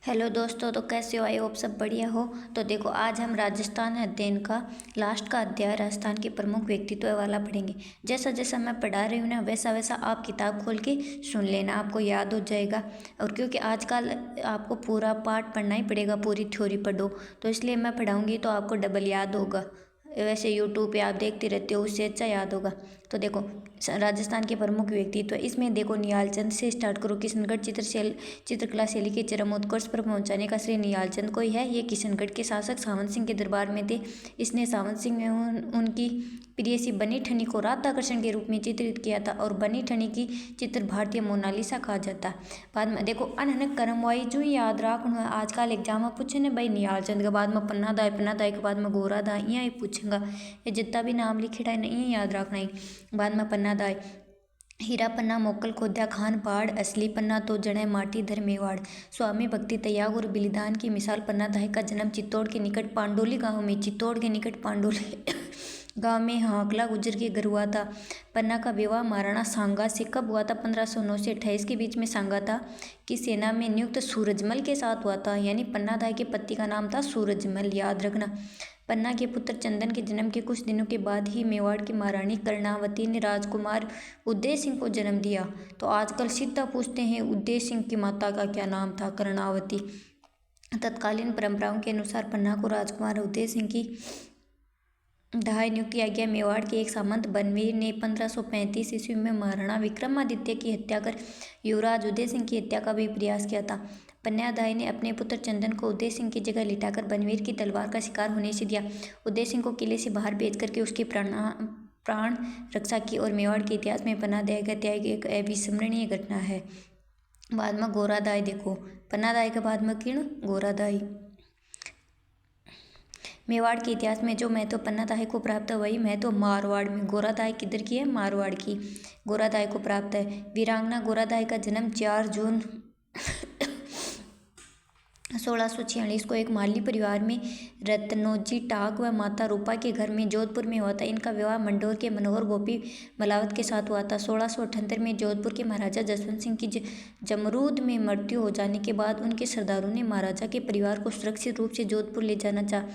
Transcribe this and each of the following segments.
Hello दोस्तों, तो कैसे हो? आई होप सब बढ़िया हो। तो देखो, आज हम राजस्थान अध्ययन का लास्ट का अध्याय राजस्थान के प्रमुख व्यक्तित्व वाला पढ़ेंगे। जैसा जैसा मैं पढ़ा रही हूँ ना, वैसा वैसा आप किताब खोल के सुन लेना, आपको याद हो जाएगा। और क्योंकि आजकल आपको पूरा पाठ पढ़ना ही पड़ेगा, पूरी थ्योरी पढ़ो, तो इसलिए मैं पढ़ाऊँगी तो आपको डबल याद होगा। वैसे यूट्यूब पे आप देखते रहते हो, उससे अच्छा याद होगा। तो देखो, राजस्थान के प्रमुख व्यक्तित्व इसमें देखो, निहालचंद से स्टार्ट करो। किशनगढ़ चित्रकला शैली के चरम उत्कर्ष पर पहुंचाने का श्रेय निहालचंद को ही है। ये किशनगढ़ के शासक सावंत सिंह के दरबार में थे। इसने सावंत सिंह ने उनकी प्रियसी बनी ठनी को राधाकृष्ण के रूप में चित्रित किया था, और बनी ठनी की चित्र भारतीय मोनालिसा कहा जाता है। बाद में देखो, अनहन करमवाई जो याद रखना, आजकल एग्जाम में पूछे ने भाई निहालचंद के बाद में पन्ना दाई के बाद में गोरा दाई, यहाँ ही पूछेगा। ये जितना भी नाम लिखेड़ा है ना, ये याद रखना ही। बाद में पन्ना दाई, हीरा पन्ना मोकल खोद्या खान पहाड़, असली पन्ना तो जड़े माटी धर मेवाड़। स्वामी भक्ति त्याग और बलिदान की मिसाल पन्ना दाई का जन्म चित्तौड़ के निकट पांडोली गांव में गांव में हाकला गुजर के घर हुआ था। पन्ना का विवाह महाराणा सांगा से कब हुआ था? 1509 से 28 के बीच में सांगा था कि सेना में नियुक्त सूरजमल के साथ हुआ था। यानी पन्ना दाई के पति का नाम था सूरजमल, याद रखना। पन्ना के पुत्र चंदन के जन्म के कुछ दिनों के बाद ही मेवाड़ की महारानी कर्णावती ने राजकुमार उदय सिंह को जन्म दिया। तो आजकल सीधा पूछते हैं, उदय सिंह की माता का क्या नाम था? कर्णावती। तत्कालीन परंपराओं के अनुसार पन्ना को राजकुमार उदय सिंह की ढाई नियुक्त किया गया। मेवाड़ के एक सामंत बनवीर ने 1535 ईस्वी में महाराणा विक्रमादित्य की हत्या कर युवराज उदय सिंह की हत्या का भी प्रयास किया था। पन्नादाई ने अपने पुत्र चंदन को उदय सिंह की जगह लिटाकर बनवीर की तलवार का शिकार होने से दिया। उदय सिंह को किले से बाहर भेज करके उसकी प्राण रक्षा की, और मेवाड़ के इतिहास में पन्नादाई का त्याग एक अविस्मरणीय घटना है। बाद में गोरादाई, देखो पन्नादाई के बाद में किण गोरादाई। मेवाड़ के इतिहास में जो महत्व पन्नादाई को प्राप्त है, वही महत्व मारवाड़ में गोरादाई किधर की है? मारवाड़ की गोरादाई को प्राप्त है। वीरांगना गोरादाई का जन्म 4 जून 1646 को एक माली परिवार में रत्नोजी टाक व माता रूपा के घर में जोधपुर में हुआ था। इनका विवाह मंडोर के मनोहर गोपी मलावत के साथ हुआ था। 1678 में जोधपुर के महाराजा जसवंत सिंह की जमरूद में मृत्यु हो जाने के बाद उनके सरदारों ने महाराजा के परिवार को सुरक्षित रूप से जोधपुर ले जाना चाहा।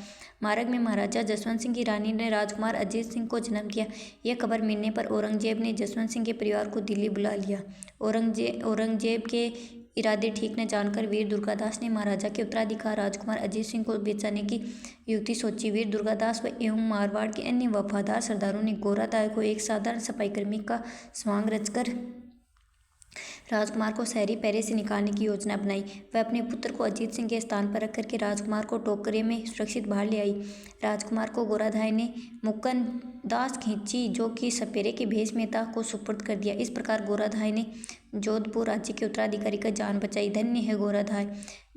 मार्ग में महाराजा जसवंत सिंह की रानी ने राजकुमार अजीत सिंह को जन्म दिया। यह खबर मिलने पर औरंगजेब ने जसवंत सिंह के परिवार को दिल्ली बुला लिया। औरंगजेब के इरादे ठीक न जानकर वीर दुर्गादास ने महाराजा के उत्तराधिकार राजकुमार अजीत सिंह को बचाने की युक्ति सोची। वीर दुर्गादास व एवं मारवाड़ के अन्य वफादार सरदारों ने गोरादाई को एक साधारण सफाईकर्मी का स्वांग रचकर राजकुमार को शहरी पहरे से निकालने की योजना बनाई। वह अपने पुत्र को अजीत सिंह के स्थान पर रख करके राजकुमार को टोकरे में सुरक्षित बाहर ले आई। राजकुमार को गोरादाई ने मुक्कन दास खींची, जो कि सपेरे के भेष में था, को सुपुर्द कर दिया। इस प्रकार गोरादाई ने जोधपुर राज्य के उत्तराधिकारी का जान बचाई। धन्य है गोरादाई।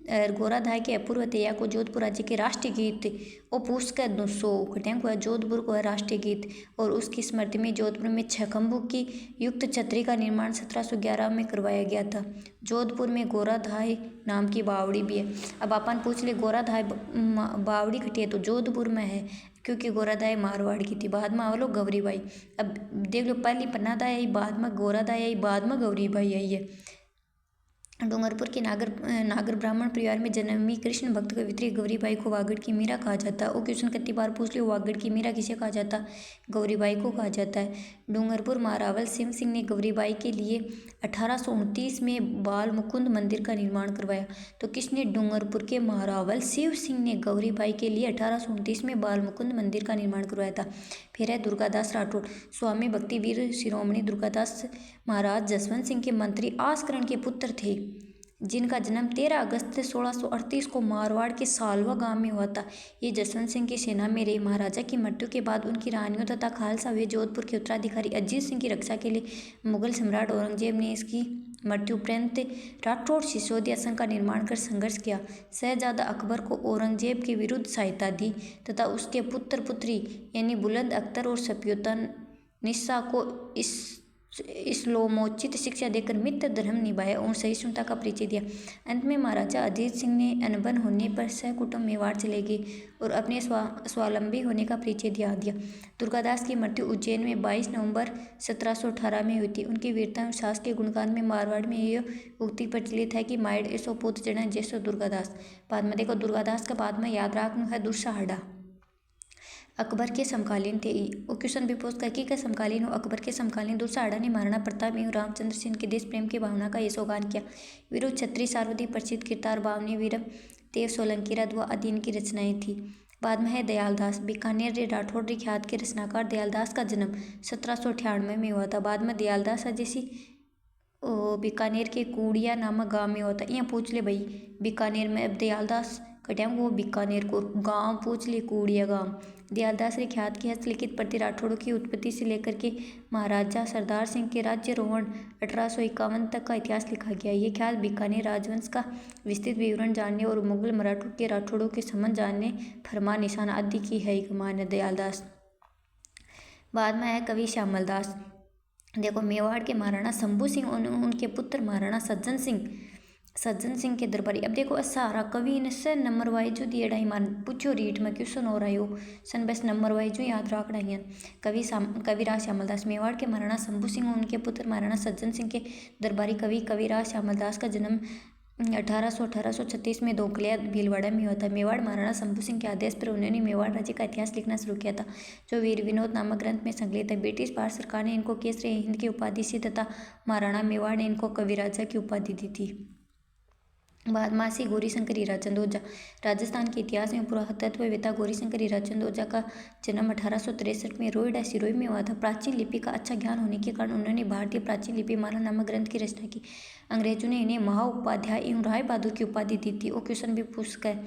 गोरादाई के अपूर्व तैया को जोधपुर राज्य के राष्ट्रीय गीत और पुष्कर 200 घटिया को है जोधपुर को है राष्ट्रीय गीत, और उसकी स्मृति में जोधपुर में 6 खंभों की युक्त छतरी का निर्माण 1711 में करवाया गया था। जोधपुर में गोरादाई नाम की बावड़ी भी है। अब अपन पूछ ले गोरादाई बावड़ी घटी है तो जोधपुर में है, क्योंकि गोरादाई मारवाड़ की थी। बाद में आवलो गौरीबाई। अब देख लो, पहली पन्नादाई आई, बाद में गोरादाई आई, बाद में गौरीबाई आई है। डूंगरपुर के नागर ब्राह्मण परिवार में जन्मी कृष्ण भक्त कवित्री गौरीबाई को वागड़ की मीरा कहा जाता है। वो क्वेश्चन कितनी बार पूछ लियो, वागड़ की मीरा किसे कहा जाता? गौरीबाई को कहा जाता है। डूंगरपुर महारावल शिव सिंह ने गौरीबाई के लिए 1829 में बाल मुकुंद मंदिर का निर्माण करवाया। तो किसने? डूंगरपुर के महारावल शिव सिंह ने गौरीबाई के लिए 1829 में बाल मुकुंद मंदिर का निर्माण करवाया था। फिर है दुर्गादास राठौड़। स्वामी भक्ति वीर शिरोमणि दुर्गादास महाराज जसवंत सिंह के मंत्री आस्करण के पुत्र थे, जिनका जन्म 13 अगस्त 1638 को मारवाड़ के सालवा गांव में हुआ था। ये जसवंत सिंह की सेना में रहे। महाराजा की मृत्यु के बाद उनकी रानियों तथा खालसा हुए जोधपुर के उत्तराधिकारी अजीत सिंह की रक्षा के लिए मुगल सम्राट औरंगजेब ने इसकी मृत्यु उपरांत राठौड़ सिसोदिया संघ का निर्माण कर संघर्ष किया। शहजादा अकबर को औरंगजेब के विरुद्ध सहायता दी तथा उसके पुत्र पुत्री यानी बुलंद अख्तर और सफियुत्तौनिसा को इस श्लोमोचित शिक्षा देकर मित्र धर्म निभाया और सहिष्णुता का परिचय दिया। अंत में महाराजा अजीत सिंह ने अनबन होने पर सहकुटुंब मेवाड़ चले गए और अपने स्वावलंबी होने का परिचय दिया। दुर्गादास की मृत्यु उज्जैन में 22 नवंबर 1718 में हुई थी। उनकी वीरता और साहस के गुणगान में मारवाड़ में यह उक्ति प्रचलित है कि माइड ऐसो पुत्र जना जैसो दुर्गादास। बाद में देखो दुर्गादास का बाद में याद रखना है दुस्साहड़ा। अकबर के समकालीन थे। वो क्वेश्चन भी पूछ कर के समकालीन हो। अकबर के समकालीन दुस्साहड़ा ने महाराणा प्रताप एवं रामचंद्र सिंह के देश प्रेम की भावना का यशोगान किया। वीरो छत्री सार्वधी प्रसिद्ध किरदार बावनी वीरम देव सोलंकी रद व आदि इनकी रचनाएं थी। बाद में है दयालदास। बीकानेर रे राठौड़ रे ख्यात के रचनाकार दयालदास का जन्म 1798 में हुआ था। बाद में दयालदास जैसी बीकानेर के कूड़िया नामक गांव में होता। यहाँ पूछ ले भाई बीकानेर में अब दयालदास कटिया वो बीकानेर को गांव पूछ ले कूड़िया गांव। दयालदास रे ख्यात की हस्तलिखित प्रति राठौड़ों की उत्पत्ति से लेकर के महाराजा सरदार सिंह के राज्यारोहण 1851 तक का इतिहास लिखा गया। ये ख्याल बीकानेर राजवंश का विस्तृत विवरण जानने और मुगल मराठों के राठौड़ों के संबंध जानने फरमान निशान आदि की है मान दयालदास। बाद में है कवि श्यामल दास। देखो मेवाड़ के महाराणा शंभू सिंह और उनके पुत्र महाराणा सज्जन सिंह के दरबारी। अब देखो सारा कवि ने से नंबर वाइज जो दिए ढाई मान पूछो रीट में क्वेश्चन हो रहा हो सन बस नंबर वाइज जो याद रखना है। कविराज श्यामलदास। मेवाड़ के महाराणा शंभू सिंह और उनके पुत्र महाराणा सज्जन सिंह के दरबारी कविराज श्यामलदास का जन्म 1836 में दोकलिया भीलवाड़ा में हुआ था। मेवाड़ महाराणा शंभू सिंह के आदेश पर उन्होंने मेवाड़ राज्य का इतिहास लिखना शुरू किया था, जो वीर विनोद नामक ग्रंथ में संकलित है। ब्रिटिश भारत सरकार ने इनको केसरी हिंद की उपाधि से तथा महाराणा मेवाड़ ने इनको कविराजा की उपाधि दी थी। बाद मासी गौरीशंकर हीराचंद ओझा। राजस्थान के इतिहास में पुरातत्ववेत्ता गौरीशंकर हीराचंद ओझा का जन्म 1863 में रोइडा सिरोही में हुआ था। प्राचीन लिपि का अच्छा ज्ञान होने के कारण उन्होंने भारतीय प्राचीन लिपि माला नामक ग्रंथ की रचना की। अंग्रेजों ने इन्हें महाउपाध्याय एवं राय बहादुर की उपाधि दी थी। वो क्वेश्चन भी पूछ कर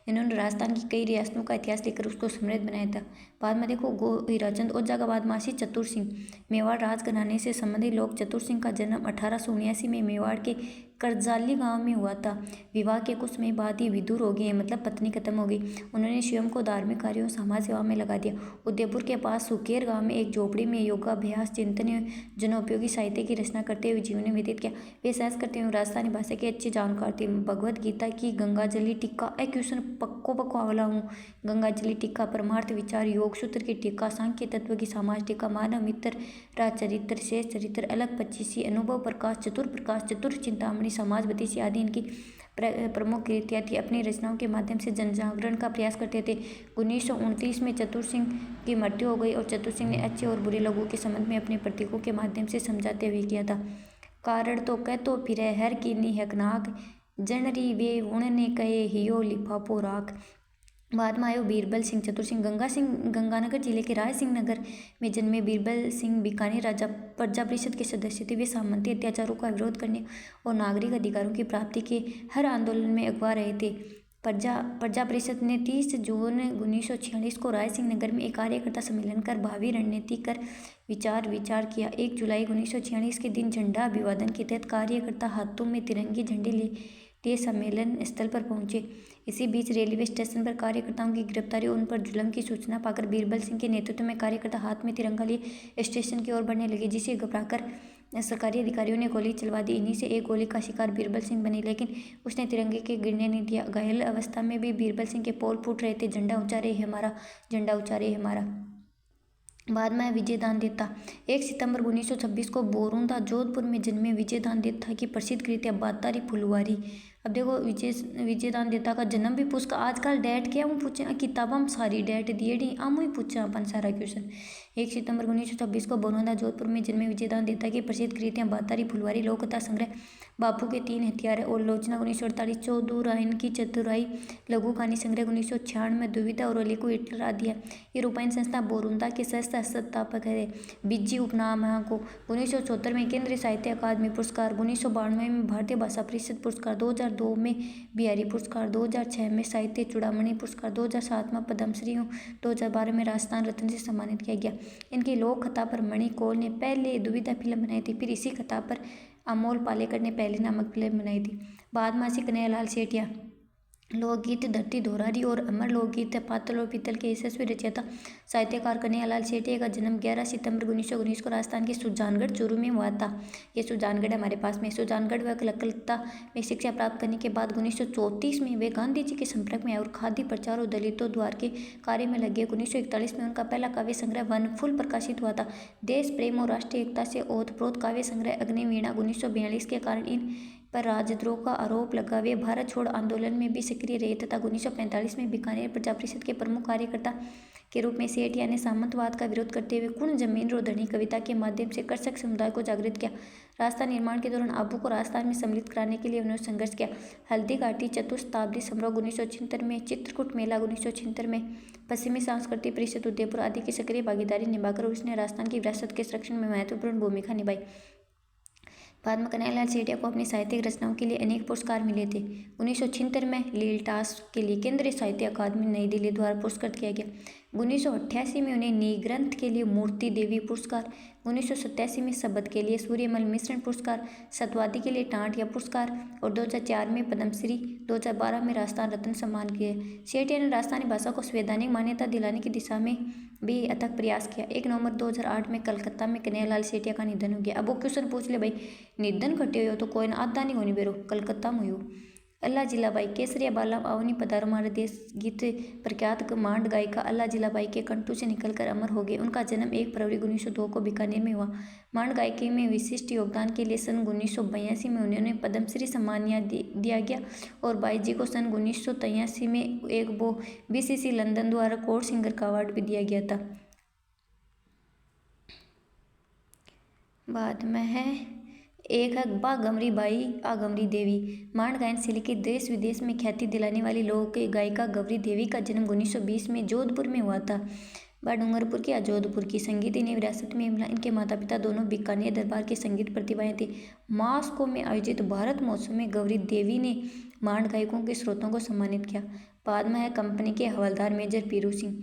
इन्होंने राजस्थान की कई रियासतों का इतिहास लेकर उसको समृद्ध बनाया था। बाद में देखो हीराचंद ओझा का बाद मासी चतुर सिंह। मेवाड़ राजघराने से संबंधित लोग चतुर सिंह का जन्म 1879 में मेवाड़ के करजाली गांव में हुआ था। विवाह के कुछ समय बाद ही विदुर हो गए, मतलब पत्नी खत्म हो गई। उन्होंने स्वयं को धार्मिक कार्यों समाज सेवा में लगा दिया। उदयपुर के पास सुकेर गांव में एक झोपड़ी में योगाभ्यास चिंतन जनोपयोगी साहित्य की रचना करते हुए जीवन व्यतीत किया। वे सहज करते हुए राजस्थानी भाषा के अच्छे जानकार थे। भगवद गीता की गंगाजली टीका क्वेश्चन पक्को वाला हूँ। गंगाजली टीका, परमार्थ विचार, योग सूत्र की टीका, सांख्य तत्व की समाज टीका, मानव मित्र, राजचरित्र, शेष चरित्र, अलग पच्चीसी, अनुभव प्रकाश, चतुर चिंतामणि, समाजवती से आदि इनकी प्रमुख कृतियाँ थी। अपनी रचनाओं के माध्यम से जनजागरण का प्रयास करते थे। 1929 में चतुर सिंह की मृत्यु हो गई और चतुर सिंह ने अच्छे और बुरे लोगों के संबंध में अपने प्रतीकों के माध्यम से समझाते हुए किया था। कारण तो कह तो फिरे हर कीनी हकनाक, जनरी वे उण ने कहे हियो लिफाफो राख। बाद में आयो बीरबल सिंह। चतुर सिंह गंगानगर जिले के राय सिंह नगर में जन्मे बीरबल सिंह बीकानेर राजा प्रजा परिषद के सदस्य थे। वे सामंती अत्याचारों का विरोध करने और नागरिक अधिकारों की प्राप्ति के हर आंदोलन में अगवा रहे थे। प्रजा परिषद ने 30 जून 1946 को राय सिंह नगर में एक कार्यकर्ता सम्मेलन कर भावी रणनीति कर विचार किया। 1 जुलाई 1946 के दिन झंडा अभिवादन के तहत कार्यकर्ता हाथों में तिरंगे झंडे लिए सम्मेलन स्थल पर पहुंचे। इसी बीच रेलवे स्टेशन पर कार्यकर्ताओं की गिरफ्तारी और उन पर जुल्म की सूचना पाकर बीरबल सिंह के नेतृत्व में कार्यकर्ता हाथ में तिरंगा लिए स्टेशन की ओर बढ़ने लगे, जिसे घबराकर सरकारी अधिकारियों ने गोली चलवा दी। इन्हीं से एक गोली का शिकार बीरबल सिंह बने, लेकिन उसने तिरंगे के गिरने नहीं दिया। घायल अवस्था में भी बीरबल सिंह के पोल फूट रहे थे। झंडा ऊंचा रहे हमारा, झंडा ऊंचा रहे हमारा। बाद में विजयदान देता। 1 सितंबर 1926 को बोरुंदा जोधपुर में जन्मे विजयदान देता की प्रसिद्ध कृतियाँ बातारी फुलवारी। अब देखो विजयदान देता का जन्म भी पूछा। आजकल डेट क्या हूँ पूछे किताबा में सारी डेट दिए डी आम ही पूछा अपन सारा क्वेश्चन। 1 सितंबर 1926 को बोरुंदा जोधपुर में जन्मे विजयदान देता की प्रसिद्ध कृतियाँ बातारी फुलवारी, लोककथा संग्रह बापू के 3 हथियार और लोचना 1948, चौधरायन की चतुराई, लघु कहानी संग्रह 1996, दुविधा और अली को हिटलर आदि है। ये रूपायन संस्था बोरुंदा के संस्थापक है। बिज्जी उपनाम है को 1974 में केंद्रीय साहित्य अकादमी पुरस्कार, 1992 में भारतीय भाषा परिषद पुरस्कार, 2002 में बिहारी पुरस्कार, 2006 में साहित्य चूड़ामणि पुरस्कार, 2007 में पद्मश्री, 2012 में राजस्थान रत्न से सम्मानित किया गया। इनकी लोक कथा पर मणि कौल ने पहले दुविधा फिल्म बनाई थी, फिर इसी कथा पर अमोल पालेकर ने पहली नामक फिल्म बनाई थी। बाद में कन्हैयालाल सेठिया। लोकगीत धरती धोरारी और अमर लोकगीत पातल और पीतल के यशस्वी रचयिता साहित्यकार कन्हैयालाल सेठिया का जन्म 11 सितंबर 1919 को राजस्थान के सुजानगढ़ चूरू में हुआ था। ये सुजानगढ़ हमारे पास में। सुजानगढ़ व कलकत्ता में शिक्षा प्राप्त करने के बाद 1934 में वे गांधी जी के संपर्क में आए और खादी प्रचार और दलितों द्वार के कार्य में लगे। 1941 में उनका पहला काव्य संग्रह वनफूल प्रकाशित हुआ था। देश प्रेम और राष्ट्रीय एकता से ओतप्रोत काव्य संग्रह अग्निवीणा 1942 के कारण इन पर राजद्रोह का आरोप लगा। वे भारत छोड़ आंदोलन में भी सक्रिय रहे तथा 1945 में बीकानेर प्रजा परिषद के प्रमुख कार्यकर्ता के रूप में सेठिया ने सामंतवाद का विरोध करते हुए कुण जमीन रोधनी कविता के माध्यम से कृषक समुदाय को जागृत किया। राजस्थान निर्माण के दौरान आबू को राजस्थान में सम्मिलित कराने के लिए उन्होंने संघर्ष किया। हल्दी घाटी चतुशताब्दी समारोह 1976 में, चित्रकूट मेला 1976 में, पश्चिमी सांस्कृतिक परिषद उदयपुर आदि की सक्रिय भागीदारी निभाकर उसने राजस्थान की विरासत के संरक्षण में महत्वपूर्ण भूमिका निभाई। बाद में कन्हैयालाल सेठिया को अपनी साहित्यिक रचनाओं के लिए अनेक पुरस्कार मिले थे। 1976 में लीलटास के लिए केंद्रीय साहित्य अकादमी नई दिल्ली द्वारा पुरस्कृत किया गया। 1988 में उन्हें निग्रंथ के लिए मूर्ति देवी पुरस्कार, 1987 में शब्द के लिए सूर्यमल मिश्रण पुरस्कार, सतवादी के लिए टांटिया पुरस्कार और 2004 में पद्मश्री, 2012 में राजस्थान रत्न सम्मान किए। सेठिया ने राजस्थानी भाषा को संवैधानिक मान्यता दिलाने की दिशा में भी अथक प्रयास किया। 1 नवंबर 2008 में कलकत्ता में कन्हैयालाल सेठिया का निधन हो गया। अब वो क्वेश्चन पूछ ले भाई, निधन घटे हो तो कोई ना आदा नहीं होनी बेरो कलकत्ता में हो। अल्लाह जिलाबाई केसरिया बाला आवनी पधारो हमारे देश गीत प्रख्यात मांड गायिका अल्लाह जिलाबाई के कंठों से निकलकर अमर हो गए। उनका जन्म 1 फरवरी 1902 को बीकानेर में हुआ। मांड गायकी में विशिष्ट योगदान के लिए सन 1982 में उन्हें पद्मश्री सम्मान दिया गया और बाई जी को सन 1983 में एक BCC लंदन द्वारा कोर्ट सिंगर का अवार्ड भी दिया गया था। बाद में है एक है बागमरी बाई आगमरी देवी। मांड गायन शैली के देश विदेश में ख्याति दिलाने वाली लोक गायिका गौरी देवी का जन्म 1920 में जोधपुर में हुआ था। वह डूंगरपुर की या जोधपुर की संगीत इन्हें विरासत में मिला। इनके माता पिता दोनों बीकानेर दरबार के संगीत प्रतिभाएं थे। मॉस्को में आयोजित भारत महोत्सव में गौरी देवी ने मांड गायकों के स्रोतों को सम्मानित किया। बाद में है कंपनी के हवलदार मेजर पीरू सिंह।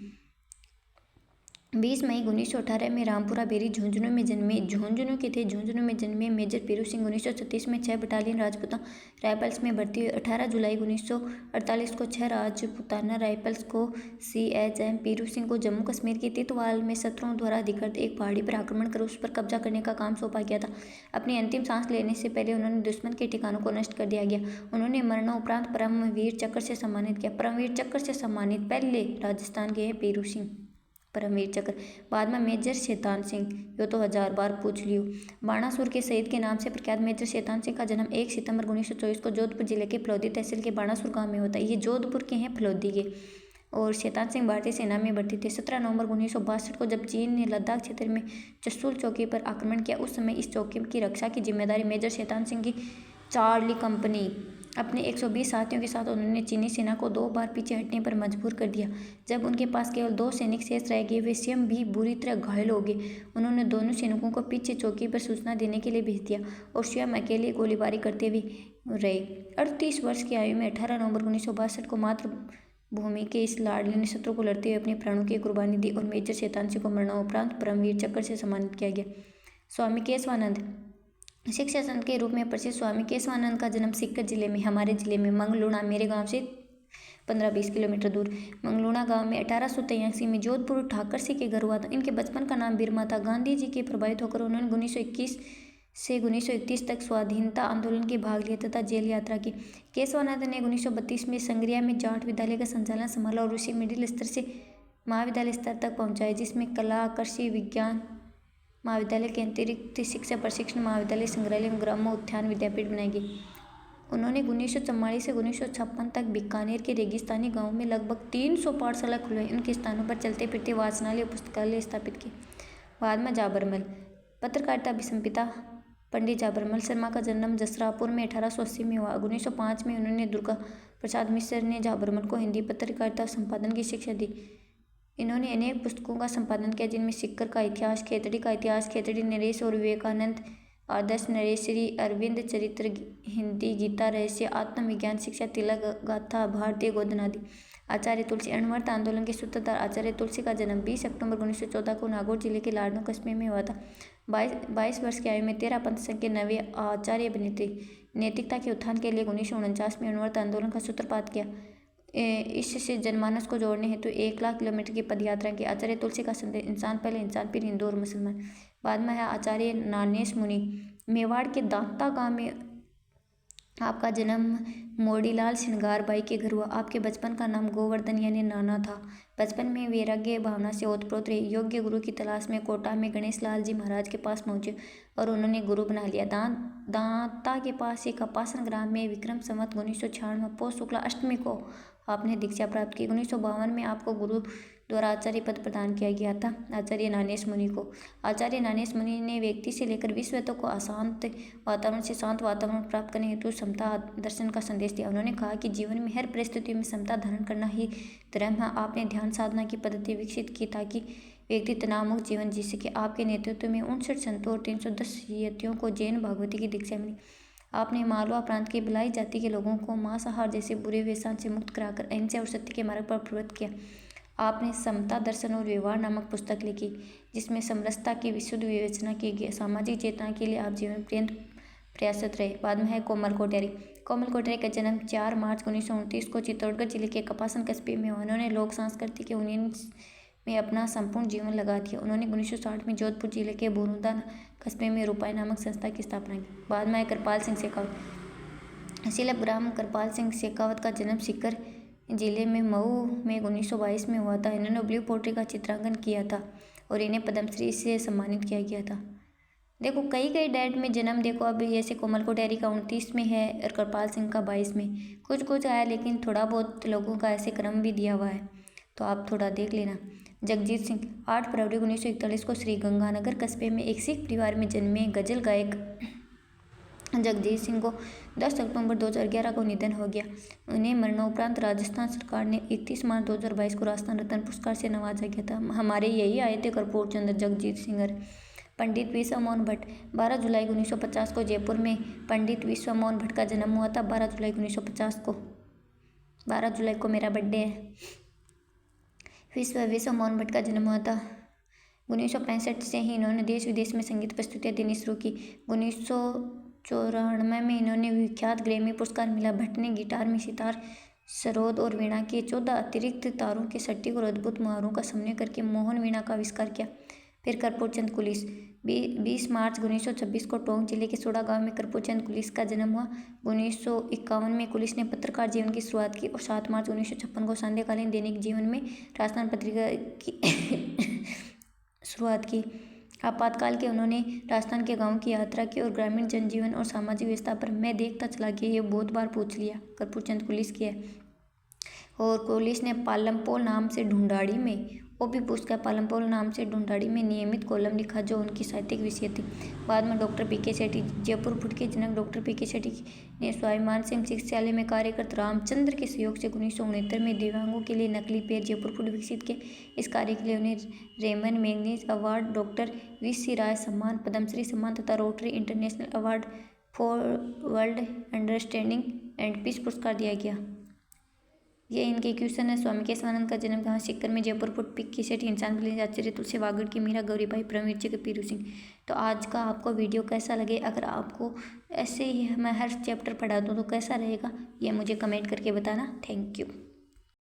20 मई 1918 में रामपुरा बेरी झुंझुनू में जन्मे। झुंझुनू में जन्मे मेजर पीरू सिंह 1936 में 6 बटालियन राजपूताना राइफल्स में भर्ती हुए। 18 जुलाई 1948 को 6 राजपूताना राइफल्स को CHM पीरू सिंह को जम्मू कश्मीर के तितवाल में शत्रुओं द्वारा अधिकृत एक पहाड़ी पर आक्रमण कर उस पर कब्जा करने का काम सौंपा गया था। अपनी अंतिम सांस लेने से पहले उन्होंने दुश्मन के ठिकानों को नष्ट कर दिया गया। उन्होंने मरणोपरांत परमवीर चक्र से सम्मानित किया। परमवीर चक्र से सम्मानित पहले राजस्थान के हैं पीरू सिंह परमवीर चक्र। बाद में मेजर शैतान सिंह, यो तो 1000 बार पूछ लियो। बाणासुर के शहीद के नाम से प्रख्यात मेजर शैतान सिंह का जन्म 1 सितंबर 1924 को जोधपुर जिले के फलौदी तहसील के बाणासुर गांव में होता है। ये जोधपुर के हैं, फलौदी के। और शैतान सिंह भारतीय सेना में भर्ती थे। 17 नवंबर 1962 को जब चीन ने लद्दाख क्षेत्र में चुशुल चौकी पर आक्रमण किया, उस समय इस चौकी की रक्षा की जिम्मेदारी मेजर शैतान सिंह की चार्ली कंपनी अपने 120 साथियों के साथ उन्होंने चीनी सेना को 2 बार पीछे हटने पर मजबूर कर दिया। जब उनके पास केवल 2 सैनिक शेष रह गए, वे स्वयं भी बुरी तरह घायल हो गए। उन्होंने दोनों सैनिकों को पीछे चौकी पर सूचना देने के लिए भेज दिया और स्वयं अकेले गोलीबारी करते हुए रहे। 38 वर्ष की आयु में 18 नवंबर 1962 को मातृभूमि के इस लाडले ने शत्रु को लड़ते हुए अपने प्राणों की कुर्बानी दी और मेजर शैतान सिंह को मरणोपरांत परमवीर चक्र से सम्मानित किया गया। स्वामी केशवानंद शिक्षा संत के रूप में प्रसिद्ध स्वामी केशवानंद का जन्म सीकर जिले में, हमारे जिले में मंगलूणा, मेरे गांव से 15-20 किलोमीटर दूर मंगलूणा गांव में 1883 में जोधपुर ठाकर सिंह के घर हुआ था। इनके बचपन का नाम बिरमा था। गांधी जी के प्रभावित होकर उन्होंने 1921 से 1931 तक स्वाधीनता आंदोलन के भाग लिया तथा जेल यात्रा की। केशवानंद ने 1932 में संग्रिया में जाट विद्यालय का संचालन संभाला और उसे मिडिल स्तर से महाविद्यालय स्तर तक पहुँचाया, जिसमें कला, कृषि विज्ञान महाविद्यालय के अतिरिक्त शिक्षा प्रशिक्षण महाविद्यालय, संग्रहालय एवं ग्रामों उद्यान विद्यापीठ बनाई गई। उन्होंने 1944 से 1956 तक बीकानेर के रेगिस्तानी गांवों में लगभग 300 पाठशाला खुलवाई। उनके स्थानों पर चलते फिरते वाचनालय और पुस्तकालय स्थापित किए। बाद में जाबरमल पत्रकारिता विसंपिता पंडित जाबरमल शर्मा का जन्म जसरापुर में 1880 में हुआ। 1905 में उन्होंने दुर्गा प्रसाद मिश्र ने जाबरमल को हिंदी पत्रकारिता संपादन की शिक्षा दी। इन्होंने अनेक पुस्तकों का संपादन किया, जिनमें सिक्कर का इतिहास, खेतड़ी का इतिहास, खेतड़ी नरेश और विवेकानंद आदर्श नरेश, श्री अरविंद चरित्र, हिंदी गीता रहस्य, आत्मविज्ञान शिक्षा, तिलक गाथा, भारतीय गोधन आदि। आचार्य तुलसी अण्वस्त्र आंदोलन के सूत्रधार आचार्य तुलसी का जन्म 20 अक्टूबर 1914 को नागौर जिले के लाडनू कस्बे में हुआ था। 22 वर्ष की आयु में 13 पंथ संघ के नवे आचार्य बने थे। नैतिकता के उत्थान के लिए 1949 में अण्वस्त्र आंदोलन का सूत्रपात किया। इससे जनमानस को जोड़ने हेतु 1 लाख किलोमीटर की पदयात्रा की। आचार्य तुलसी का संदेश, इंसान पहले इंसान फिर हिंदू और मुसलमान। बाद में है आचार्य नानेश मुनि। मेवाड़ के दांता गांव में आपका जन्म मोड़ीलाल श्रृंगार बाई के घर हुआ। आपके बचपन का नाम गोवर्धन यानी नाना था। बचपन में वैराग्य भावना से ओतप्रोत रहे। योग्य गुरु की तलाश में कोटा में गणेश लाल जी महाराज के पास पहुंचे और उन्होंने गुरु बना लिया। दांता के पास एक अपासन ग्राम में विक्रम संवत 1996 पौष शुक्ला अष्टमी को आपने दीक्षा प्राप्त की। 1952 में आपको गुरु द्वारा आचार्य पद प्रदान किया गया था आचार्य नानेश मुनि को। आचार्य नानेश मुनि ने व्यक्ति से लेकर विश्व तक को अशांत वातावरण से शांत वातावरण प्राप्त करने हेतु समता दर्शन का संदेश दिया। उन्होंने कहा कि जीवन में हर परिस्थिति में समता धारण करना ही धर्म है। आपने ध्यान साधना की पद्धति विकसित की ताकि व्यक्ति तनावमुक्त जीवन जी सके। आपके नेतृत्व में 59 संतों और 310 यतियों को जैन भागवती की दीक्षा मिली। आपने मालवा प्रांत की भिलाई जाति के लोगों को मांसाहार जैसे बुरे व्यसन से मुक्त कराकर अहिंसा और सत्य के मार्ग पर प्रवृत्त किया। आपने समता दर्शन और व्यवहार नामक पुस्तक लिखी जिसमें समरसता की विशुद्ध विवेचना की गई। सामाजिक चेतना के लिए आप जीवन पर्यंत प्रयासरत रहे। बाद में है कोमल कोठारी। कोमल कोठारी का जन्म 4 मार्च 1929 को चित्तौड़गढ़ जिले के कपासन कस्बे में हुआ। उन्होंने लोक सांस्कृतिक यूनियन में अपना संपूर्ण जीवन लगा दिया। उन्होंने 1960 में जोधपुर जिले के बोरुदा कस्बे में रूपाई नामक संस्था की स्थापना की। बाद में है कृपाल सिंह शेखावत। शिलप ग्राम कृपाल सिंह शेखावत का जन्म सीकर जिले में मऊ में 1922 में हुआ था। इन्होंने ब्लू पोट्री का चित्रांकन किया था और इन्हें पद्मश्री से सम्मानित किया गया था। देखो कई डेट में जन्म देखो, अब जैसे कोमल कोठारी का 29 में है और कृपाल सिंह का 22 में। कुछ आया लेकिन थोड़ा बहुत लोगों का ऐसे क्रम भी दिया हुआ है तो आप थोड़ा देख लेना। जगजीत सिंह 8 फरवरी 1941 को श्री गंगानगर कस्बे में एक सिख परिवार में जन्मे गजल गायक जगजीत सिंह को 10 अक्टूबर 2011 को निधन हो गया। उन्हें मरणोपरांत राजस्थान सरकार ने 31 मार्च 2022 को राजस्थान रत्न पुरस्कार से नवाजा गया था। हमारे यही आए थे कर्पूर चंद्र जगजीत सिंह। पंडित विश्व मोहन भट्ट 12 जुलाई 1950 को जयपुर में पंडित विश्व मोहन भट्ट का जन्म हुआ था। 12 जुलाई 1950 को, 12 जुलाई को मेरा बर्थडे है। विश्व मोहन भट्ट का जन्म हुआ था। 1965 से ही इन्होंने देश विदेश में संगीत प्रस्तुतियाँ देनी शुरू की। 1994 में इन्होंने विख्यात ग्रैमी पुरस्कार मिला। भट्ट ने गिटार में सितार, सरोद और वीणा के 14 अतिरिक्त तारों के सटीक और अद्भुत मुहारों का समन्वय करके मोहन वीणा का आविष्कार किया। फिर कर्पूरचंद कुलिस 20 मार्च 1926 को टोंक जिले के सोड़ा गांव में कर्पूरचंद कुलिस का जन्म हुआ। 1951 में कुलिस ने पत्रकार जीवन की शुरुआत की और 7 मार्च 1956 को संध्याकालीन दैनिक जीवन में राजस्थान पत्रिका की शुरुआत की। आपातकाल के उन्होंने राजस्थान के गांव की यात्रा की और ग्रामीण जनजीवन और सामाजिक व्यवस्था पर मैं देखता चला गया, ये बहुत बार पूछ लिया। कर्पूरचंद कुलिस की है। और कुलिस ने पालमपोल नाम से ढूंढाड़ी में ओपी पुस्तक पालमपोल नाम से ढूंढाड़ी में नियमित कॉलम लिखा जो उनकी साहित्यिक विषय थी। बाद में डॉक्टर पीके सेठी। जयपुर फुट के जनक डॉक्टर पीके सेठी ने स्वाभिमान सिंह चिकित्सालय में कार्यरत रामचंद्र के सहयोग से 1969 में दिव्यांगों के लिए नकली पेड़ जयपुर फुट विकसित किए। इस कार्य के लिए उन्हें Ramon Magsaysay award, doctor BC. Roy सम्मान, पद्मश्री सम्मान तथा Rotary International award for world understanding and peace पुरस्कार दिया गया। ये इनके क्वेश्चन है। स्वामी केशवानंद का जन्म कहाँ? सीकर में। जयपुर फुट पिक्की सेठी, इंसान के आचार्य तुलसी वागड़ की मीरा गौरीबाई, परमवीर जी के पीरू सिंह। तो आज का आपको वीडियो कैसा लगे? अगर आपको ऐसे ही मैं हर चैप्टर पढ़ा दूँ तो कैसा रहेगा ये मुझे कमेंट करके बताना। Thank you.